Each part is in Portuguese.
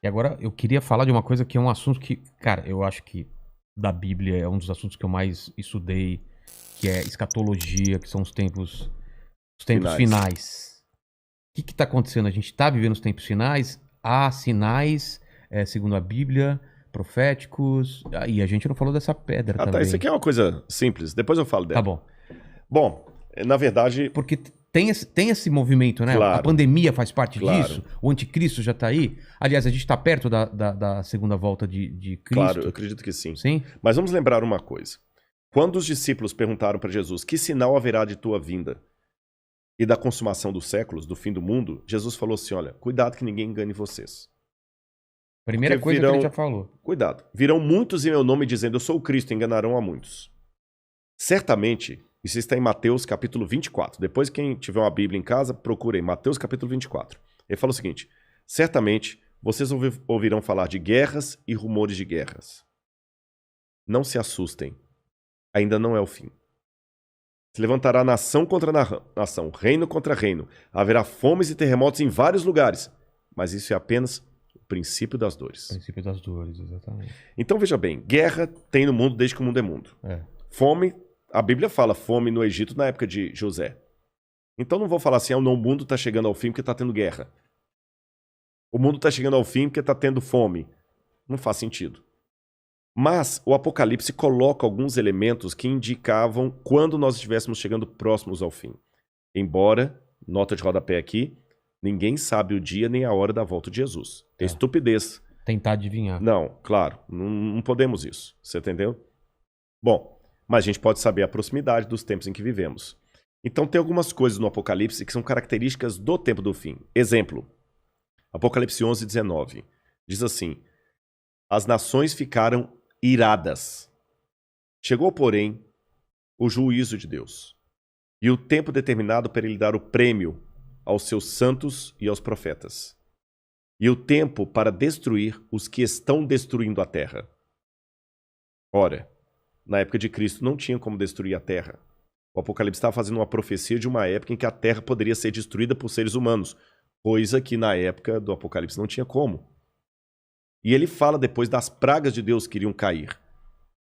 E agora eu queria falar de uma coisa que é um assunto que, cara, eu acho que da Bíblia é um dos assuntos que eu mais estudei, que é escatologia, que são os tempos Finais. finais. O que está acontecendo? A gente está vivendo os tempos finais, há sinais, segundo a Bíblia, proféticos, e a gente não falou dessa pedra Ah, tá. Isso também. aqui é uma coisa simples. Depois eu falo Tá dela. bom. Bom, na verdade, Porque tem esse movimento, né? A claro, pandemia faz parte claro, disso, o anticristo já está aí. Aliás, a gente está perto da segunda volta de claro, eu Cristo. acredito que sim. Sim? Mas vamos lembrar uma coisa. Quando os discípulos perguntaram para Jesus, que sinal haverá de tua vinda e da consumação dos séculos, do fim do mundo, Jesus falou assim, olha, cuidado que ninguém engane vocês. Porque Primeira coisa que ele já virão, falou. cuidado, virão muitos em meu nome dizendo, eu sou o Cristo, enganarão a muitos. Certamente, isso está em Mateus capítulo 24. Depois, quem tiver uma Bíblia em casa, procure aí, Mateus capítulo 24. Ele fala o seguinte, certamente vocês ouvirão falar de guerras e rumores de guerras. Não se assustem, ainda não é o fim. Se levantará nação contra nação, reino contra reino. Haverá fomes e terremotos em vários lugares. Mas isso é apenas o princípio das dores. Princípio das dores, exatamente. Então veja bem, guerra tem no mundo desde que o mundo é mundo. É. Fome, a Bíblia fala fome no Egito na época de José. Então não vou falar assim, o mundo está chegando ao fim porque está tendo guerra. O mundo está chegando ao fim porque está tendo fome. Não faz sentido. Mas o Apocalipse coloca alguns elementos que indicavam quando nós estivéssemos chegando próximos ao fim. Embora, nota de rodapé aqui, ninguém sabe o dia nem a hora da volta de Jesus. É estupidez. Tentar adivinhar. Não, claro, não podemos isso. Você entendeu? Bom, mas a gente pode saber a proximidade dos tempos em que vivemos. Então tem algumas coisas no Apocalipse que são características do tempo do fim. Exemplo, Apocalipse 11, 19. Diz assim, as nações ficaram iradas. Chegou, porém, o juízo de Deus e o tempo determinado para ele dar o prêmio aos seus santos e aos profetas, e o tempo para destruir os que estão destruindo a terra. Ora, na época de Cristo não tinha como destruir a terra. O Apocalipse estava fazendo uma profecia de uma época em que a terra poderia ser destruída por seres humanos, coisa que na época do Apocalipse não tinha como. E ele fala depois das pragas de Deus que iriam cair.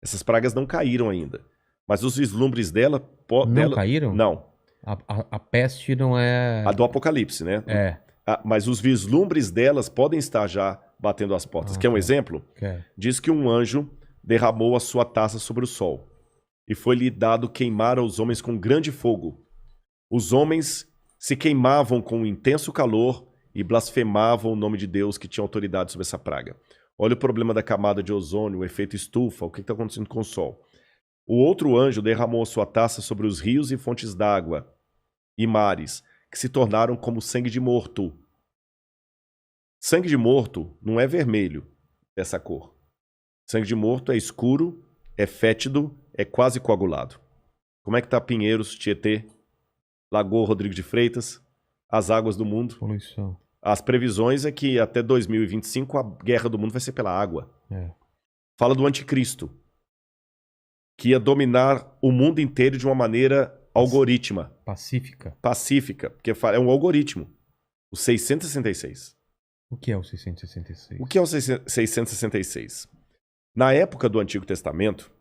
Essas pragas não caíram ainda. Mas os vislumbres dela... Não caíram? Não. A peste não é... A do Apocalipse, né? É. Mas os vislumbres delas podem estar já batendo as portas. Quer um exemplo? Quer. Diz que um anjo derramou a sua taça sobre o sol. E foi-lhe dado queimar aos homens com grande fogo. Os homens se queimavam com um intenso calor e blasfemavam o nome de Deus que tinha autoridade sobre essa praga. Olha o problema da camada de ozônio, o efeito estufa, o que está acontecendo com o Sol. O outro anjo derramou a sua taça sobre os rios e fontes d'água e mares, que se tornaram como sangue de morto. Sangue de morto não é vermelho, dessa cor. Sangue de morto é escuro, é fétido, é quase coagulado. Como é que tá Pinheiros, Tietê, Lagoa Rodrigo de Freitas, as águas do mundo? Poluição. As previsões é que até 2025 a guerra do mundo vai ser pela água. É. Fala do anticristo, que ia dominar o mundo inteiro de uma maneira algorítmica. Pacífica, porque é um algoritmo. O 666. O que é o 666? O que é o 666? Na época do Antigo Testamento,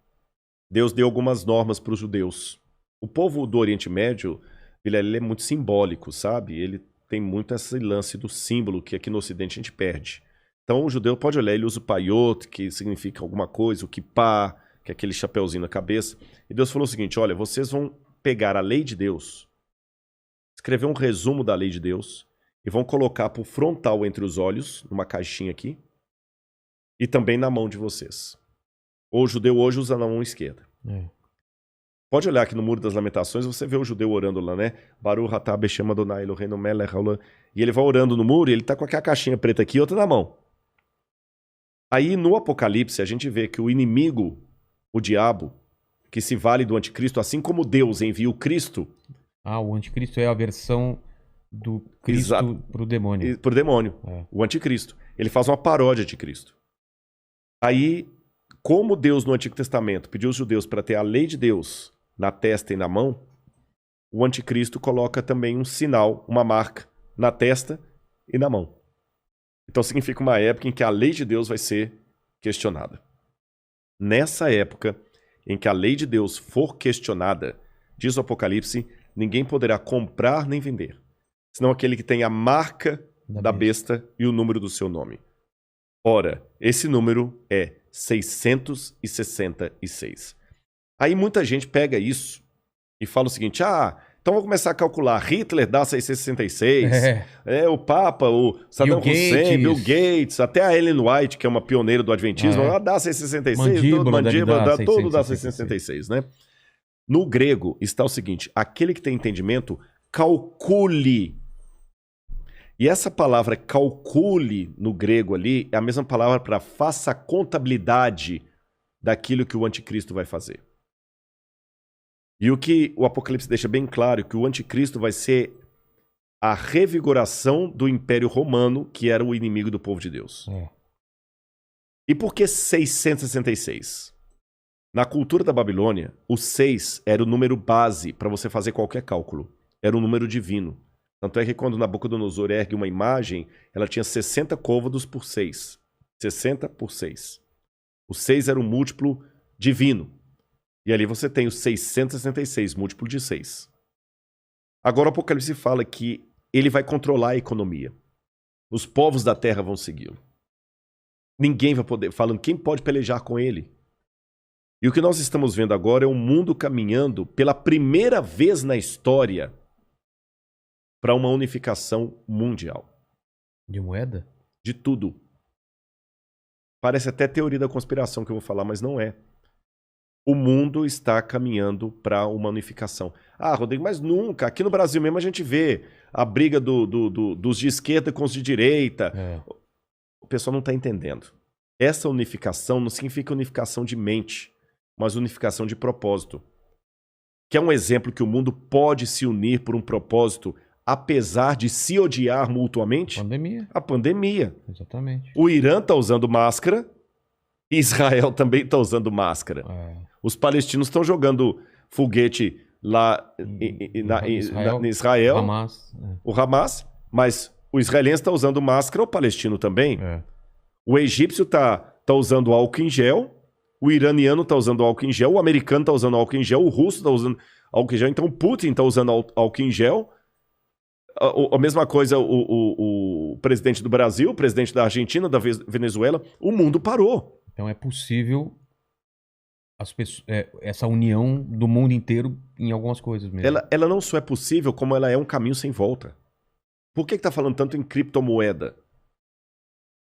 Deus deu algumas normas para os judeus. O povo do Oriente Médio, ele é muito simbólico, sabe? Ele tem muito esse lance do símbolo que aqui no Ocidente a gente perde. Então o judeu pode olhar, ele usa o paiot, que significa alguma coisa, o kippah, que é aquele chapeuzinho na cabeça. E Deus falou o seguinte, olha, vocês vão pegar a lei de Deus, escrever um resumo da lei de Deus, e vão colocar por frontal entre os olhos, numa caixinha aqui, e também na mão de vocês. O judeu hoje usa na mão esquerda. Pode olhar aqui no Muro das Lamentações, você vê o judeu orando lá, né? Baruch atah Beshem Adonai Eloheinu melech haolam. E ele vai orando no muro e ele tá com aquela caixinha preta aqui e outra na mão. Aí no Apocalipse a gente vê que o inimigo, o diabo, que se vale do anticristo, assim como Deus envia o Cristo... O anticristo é a versão do Cristo pro demônio. Pro demônio, o anticristo. Ele faz uma paródia de Cristo. Aí, como Deus no Antigo Testamento pediu aos judeus para ter a lei de Deus na testa e na mão, o anticristo coloca também um sinal, uma marca, na testa e na mão. Então significa uma época em que a lei de Deus vai ser questionada. Nessa época em que a lei de Deus for questionada, diz o Apocalipse, ninguém poderá comprar nem vender, senão aquele que tem a marca da besta e o número do seu nome. Ora, esse número é 666. Aí muita gente pega isso e fala o seguinte, então vou começar a calcular, Hitler dá 666, o Papa, o Saddam Hussein, Bill Gates, até a Ellen White, que é uma pioneira do Adventismo, ela dá 666, mandíbula, tudo dá 666, né? No grego está o seguinte, aquele que tem entendimento, calcule. E essa palavra calcule no grego ali é a mesma palavra para faça a contabilidade daquilo que o anticristo vai fazer. E o que o Apocalipse deixa bem claro, que o anticristo vai ser a revigoração do Império Romano, que era o inimigo do povo de Deus. E por que 666? Na cultura da Babilônia, o 6 era o número base para você fazer qualquer cálculo. Era um número divino. Tanto é que quando Nabucodonosor ergue uma imagem, ela tinha 60 côvados por 6. 60 por 6. O 6 era um múltiplo divino. E ali você tem o 666, múltiplo de 6. Agora o Apocalipse fala que ele vai controlar a economia. Os povos da terra vão segui-lo. Ninguém vai poder, falando quem pode pelejar com ele. E o que nós estamos vendo agora é um mundo caminhando pela primeira vez na história para uma unificação mundial. De moeda? De tudo. Parece até teoria da conspiração que eu vou falar, mas não é. O mundo está caminhando para uma unificação. Rodrigo, mas nunca. Aqui no Brasil mesmo a gente vê a briga dos de esquerda com os de direita. O pessoal não está entendendo. Essa unificação não significa unificação de mente, mas unificação de propósito. Que é um exemplo que o mundo pode se unir por um propósito, apesar de se odiar mutuamente? Pandemia. A pandemia. Exatamente. O Irã está usando máscara, Israel também está usando máscara. Os palestinos estão jogando foguete lá em Israel, o Hamas, mas o israelense está usando máscara, o palestino também. O egípcio está usando álcool em gel, o iraniano está usando álcool em gel, o americano está usando álcool em gel, o russo está usando álcool em gel, então o Putin está usando álcool em gel. A mesma coisa o presidente do Brasil, o presidente da Argentina, da Venezuela, o mundo parou. Então é possível essa união do mundo inteiro em algumas coisas mesmo. Ela não só é possível, como ela é um caminho sem volta. Por que está falando tanto em criptomoeda?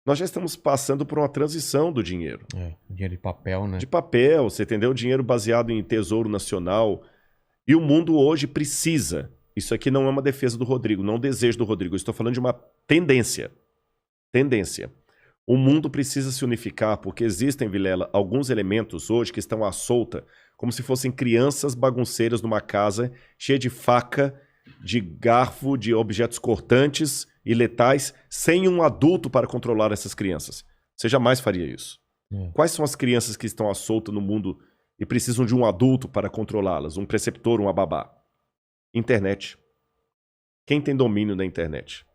Nós já estamos passando por uma transição do dinheiro. Dinheiro de papel, né? De papel, você entendeu? Dinheiro baseado em tesouro nacional. E o mundo hoje precisa. Isso aqui não é uma defesa do Rodrigo, não é um desejo do Rodrigo. Eu estou falando de uma tendência. Tendência. O mundo precisa se unificar porque existem, Vilela, alguns elementos hoje que estão à solta, como se fossem crianças bagunceiras numa casa cheia de faca, de garfo, de objetos cortantes e letais, sem um adulto para controlar essas crianças. Você jamais faria isso. Quais são as crianças que estão à solta no mundo e precisam de um adulto para controlá-las? Um preceptor, uma babá? Internet. Quem tem domínio da internet?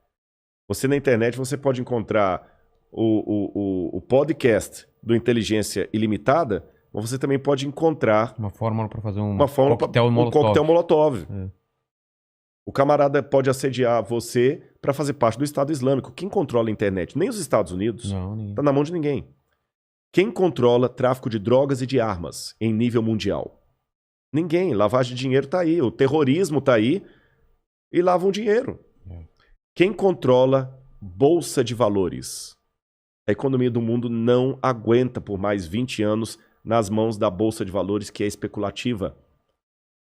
Você na internet você pode encontrar o podcast do Inteligência Ilimitada, mas você também pode encontrar uma fórmula para fazer um coquetel molotov. O camarada pode assediar você para fazer parte do Estado Islâmico. Quem controla a internet? Nem os Estados Unidos. Não, tá na mão de ninguém. Quem controla tráfico de drogas e de armas em nível mundial? Ninguém. Lavagem de dinheiro tá aí. O terrorismo tá aí e lavam dinheiro. Quem controla bolsa de valores? A economia do mundo não aguenta por mais 20 anos nas mãos da bolsa de valores, que é especulativa.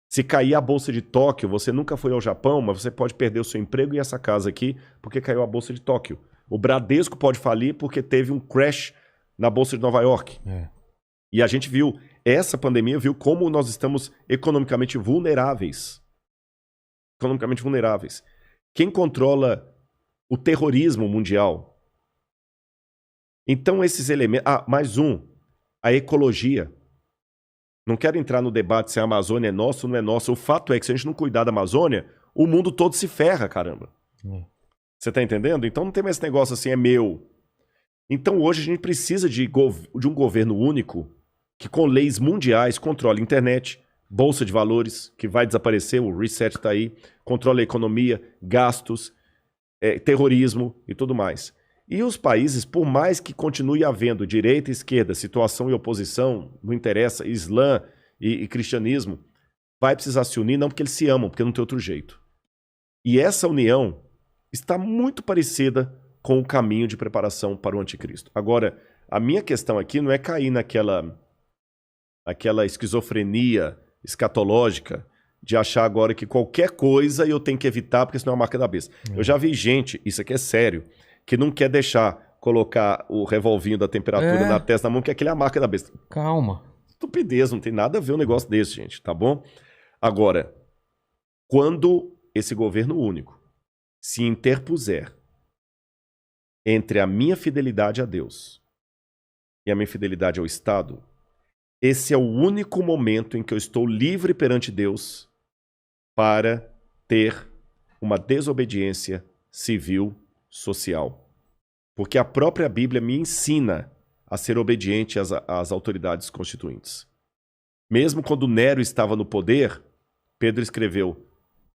Se cair a bolsa de Tóquio, você nunca foi ao Japão, mas você pode perder o seu emprego e essa casa aqui porque caiu a bolsa de Tóquio. O Bradesco pode falir porque teve um crash na bolsa de Nova York. E a gente viu, essa pandemia viu como nós estamos economicamente vulneráveis. Economicamente vulneráveis. Quem controla o terrorismo mundial? Então esses elementos... mais um. A ecologia. Não quero entrar no debate se a Amazônia é nossa ou não é nossa. O fato é que se a gente não cuidar da Amazônia, o mundo todo se ferra, caramba. Você tá entendendo? Então não tem mais esse negócio assim, é meu. Então hoje a gente precisa de um governo único que com leis mundiais controle a internet, bolsa de valores, que vai desaparecer, o reset está aí, controle a economia, gastos, terrorismo e tudo mais. E os países, por mais que continue havendo direita e esquerda, situação e oposição, não interessa, Islã e cristianismo, vai precisar se unir, não porque eles se amam, porque não tem outro jeito. E essa união está muito parecida com o caminho de preparação para o anticristo. Agora, a minha questão aqui não é cair naquela esquizofrenia escatológica de achar agora que qualquer coisa eu tenho que evitar porque senão é uma marca da besta. Eu já vi gente, isso aqui é sério, que não quer deixar colocar o revolvinho da temperatura na testa da mão, que aquele é a marca da besta. Calma. Estupidez, não tem nada a ver um negócio desse, gente, tá bom? Agora, quando esse governo único se interpuser entre a minha fidelidade a Deus e a minha fidelidade ao Estado, esse é o único momento em que eu estou livre perante Deus para ter uma desobediência civil, social. Porque a própria Bíblia me ensina a ser obediente às autoridades constituintes. Mesmo quando Nero estava no poder, Pedro escreveu: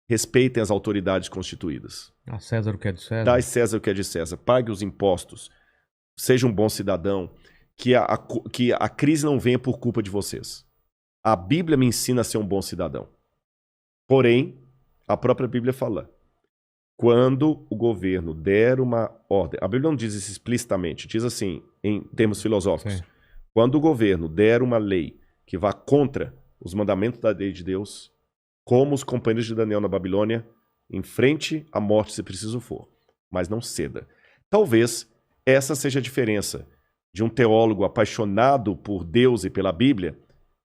respeitem as autoridades constituídas. A César o que é de César. Dai César o que é de César. Pague os impostos. Seja um bom cidadão. Que a crise não venha por culpa de vocês. A Bíblia me ensina a ser um bom cidadão. Porém, a própria Bíblia fala: quando o governo der uma ordem... A Bíblia não diz isso explicitamente. Diz assim, em termos filosóficos. Sim. Quando o governo der uma lei que vá contra os mandamentos da lei de Deus, como os companheiros de Daniel na Babilônia, enfrente a morte se preciso for, mas não ceda. Talvez essa seja a diferença de um teólogo apaixonado por Deus e pela Bíblia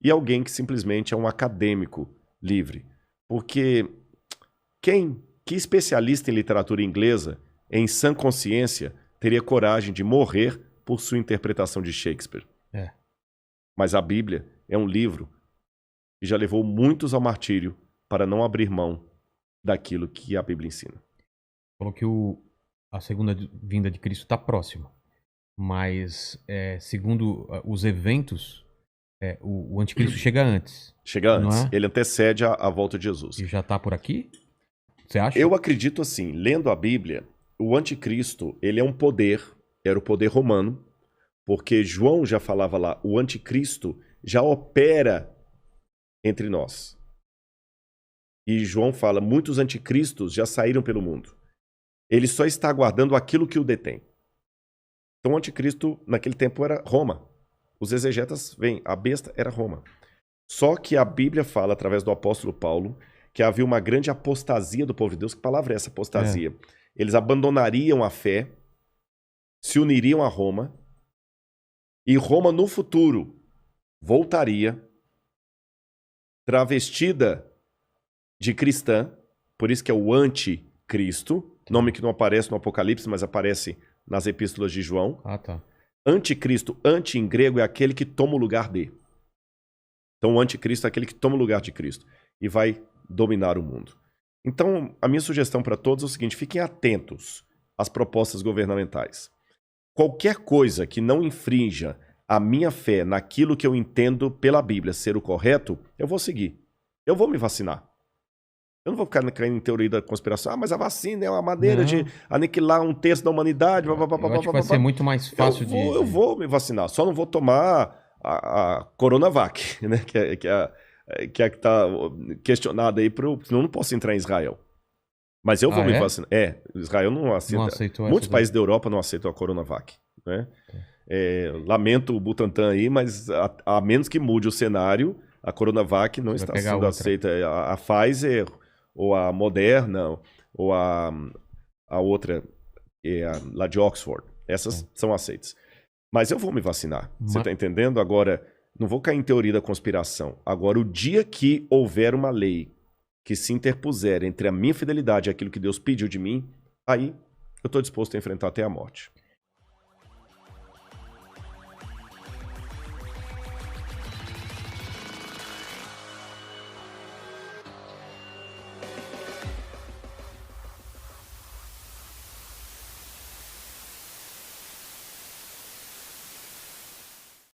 e alguém que simplesmente é um acadêmico livre. Porque que especialista em literatura inglesa, em sã consciência, teria coragem de morrer por sua interpretação de Shakespeare? Mas a Bíblia é um livro que já levou muitos ao martírio para não abrir mão daquilo que a Bíblia ensina. Falou que a segunda vinda de Cristo está próxima. Mas, segundo os eventos, o anticristo chega antes. Chega antes. Ele antecede a volta de Jesus. E já está por aqui? Você acha? Eu acredito assim, lendo a Bíblia, o anticristo, ele é um poder, era o poder romano, porque João já falava lá, o anticristo já opera entre nós. E João fala, muitos anticristos já saíram pelo mundo. Ele só está aguardando aquilo que o detém. Então o anticristo naquele tempo era Roma. Os exegetas veem, a besta era Roma. Só que a Bíblia fala, através do apóstolo Paulo, que havia uma grande apostasia do povo de Deus. Que palavra é essa, apostasia? Eles abandonariam a fé, se uniriam a Roma, e Roma no futuro voltaria travestida de cristã, por isso que é o anticristo, nome que não aparece no Apocalipse, mas aparece nas epístolas de João. Tá. Anticristo, anti em grego, é aquele que toma o lugar de. Então o anticristo é aquele que toma o lugar de Cristo e vai dominar o mundo. Então a minha sugestão para todos é o seguinte, fiquem atentos às propostas governamentais. Qualquer coisa que não infrinja a minha fé naquilo que eu entendo pela Bíblia ser o correto, eu vou seguir. Eu vou me vacinar. Eu não vou ficar caindo em teoria da conspiração. Mas a vacina é uma maneira de aniquilar um terço da humanidade. Eu acho que vai ser muito mais fácil Eu vou me vacinar. Só não vou tomar a Coronavac, né? Que está questionada aí, senão eu não posso entrar em Israel. Mas eu vou me vacinar. Israel não aceita. Não aceitou. Muitos países da Europa não aceitam a Coronavac, né? Lamento o Butantan aí, mas a menos que mude o cenário, a Coronavac não está sendo aceita. A Pfizer, ou a Moderna, ou a outra, lá de Oxford. Essas são aceitas. Mas eu vou me vacinar. Você está entendendo? Agora, não vou cair em teoria da conspiração. Agora, o dia que houver uma lei que se interpuser entre a minha fidelidade e aquilo que Deus pediu de mim, aí eu estou disposto a enfrentar até a morte.